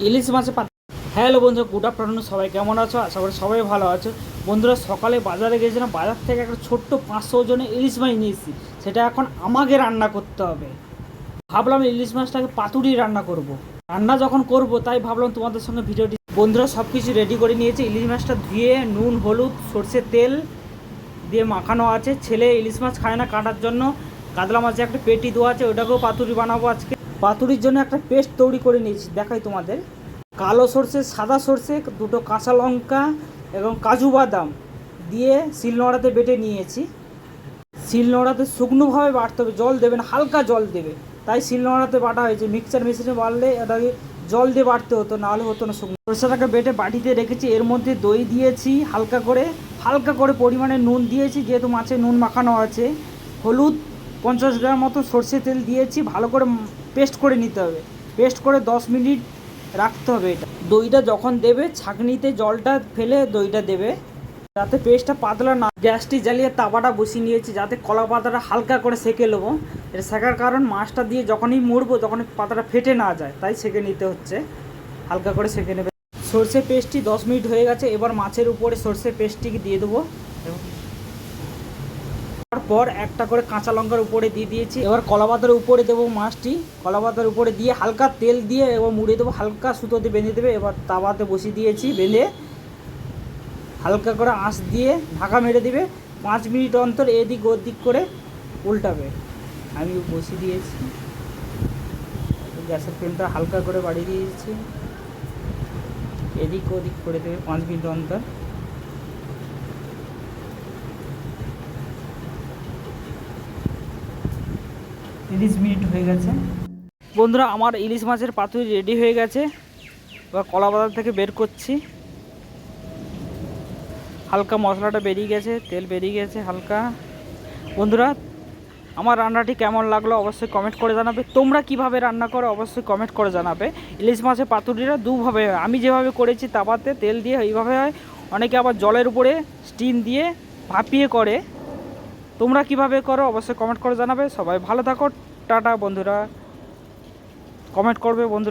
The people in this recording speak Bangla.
ইলিশ মাছের হ্যালো বন্ধুরা, গুড আফটারনুন। সবাই কেমন আছো? আশা করি সবাই ভালো আছো। বন্ধুরা, সকালে বাজারে গেছিলাম, বাজার থেকে একটা ছোট্ট 500 ওজনের ইলিশ মাছ নিয়েছি। সেটা এখন আমাকে রান্না করতে হবে। ভাবলাম ইলিশ মাছটাকে পাতুরি রান্না করব। রান্না যখন করব তাই ভাবলাম তোমাদের সঙ্গে ভিডিওটি। বন্ধুরা, সব কিছু রেডি করে নিয়েছি। ইলিশ মাছটা ধুয়ে নুন, হলুদ, সর্ষের তেল দিয়ে মাখানো আছে। ছেলে ইলিশ মাছ খায় না, কাটার জন্য কাতলা মাছে একটা পেটি দেওয়া আছে, ওটাকেও পাতুরি বানাবো আজকে। পাতুরির জন্য একটা পেস্ট তৈরি করে নিয়েছি, দেখাই তোমাদের। কালো সর্ষে, সাদা সর্ষে, দুটো কাঁচা লঙ্কা এবং কাজু বাদাম দিয়ে শিলনোড়াতে বেটে নিয়েছি। শিলনোড়াতে শুকনোভাবে বাটতে হবে, জল দেবে না, হালকা জল দেবে। তাই শিলনোড়াতে বাটা হয়েছে। মিক্সচার মেশিনে বাড়লে এটাকে জল দিয়ে বাটতে হতো, নাহলে হতো না। শুকনো সর্ষেটাকে বেটে বাটিতে রেখেছি। এর মধ্যে দই দিয়েছি হালকা করে পরিমাণে নুন দিয়েছি, যেহেতু মাছে নুন মাখানো আছে। হলুদ 50 গ্রাম মতো সর্ষে তেল দিয়েছি। ভালো করে পেস্ট করে নিতে হবে। পেস্ট করে 10 মিনিট রাখতে হবে। এটা দইটা যখন দেবে, ছাঁকনিতে জলটা ফেলে দইটা দেবে, যাতে পেস্টটা পাতলা না। গ্যাসটি জ্বালিয়ে তাওয়াটা বসিয়ে নিয়েছি, যাতে কলা পাতাটা হালকা করে সেঁকে নেবো। এটা সেঁকার কারণ, মাছটা দিয়ে যখনই মুড়বো তখনই পাতাটা ফেটে না যায়, তাই সেঁকে নিতে হচ্ছে। হালকা করে সেঁকে নেবে। সর্ষে পেস্টটি 10 মিনিট হয়ে গেছে। এবার মাছের উপরে সর্ষে পেস্টটিকে দিয়ে দেবো। তারপর একটা করে কাঁচা লঙ্কার উপরে দিয়ে দিয়েছি। এবার কলা পাতার উপরে দেবো মাছটি। কলা পাতার উপরে দিয়ে হালকা তেল দিয়ে এবার মুড়ে দেবো, হালকা সুতোতে বেঁধে দেবে। এবার তাওয়াতে বসিয়ে দিয়েছি, বেঁধে হালকা করে আঁচ দিয়ে ঢাকা মেরে দেবে। 5 মিনিট অন্তর এদিক ওদিক করে উল্টাবে। আমি বসিয়ে দিয়েছি, গ্যাসের ফ্লেমটা হালকা করে বাড়িয়ে দিয়েছি। এদিক ওদিক করে দেবে 5 মিনিট অন্তর। 30 মিনিট হয়ে গেছে। বন্ধুরা, আমার ইলিশ মাছের পাতুরি রেডি হয়ে গেছে। এবার কলা বাজার থেকে বের করছি। হালকা মশলাটা বেরিয়ে গেছে, তেল বেরিয়ে গেছে হালকা। বন্ধুরা, আমার রান্নাটি কেমন লাগলো অবশ্যই কমেন্ট করে জানাবে। তোমরা কিভাবে রান্না করো অবশ্যই কমেন্ট করে জানাবে। ইলিশ মাছের পাতুরিটা দুভাবে হয়। আমি যেভাবে করেছি তাওয়াতে তেল দিয়ে, এইভাবে হয়। অনেকে আবার জলের উপরে স্টিম দিয়ে ভাপিয়ে করে। তোমরা কিভাবে করো অবশ্যই কমেন্ট করে জানাবে। সবাই ভালো থাকো, টাটা বন্ধুরা। কমেন্ট করবে বন্ধুরা।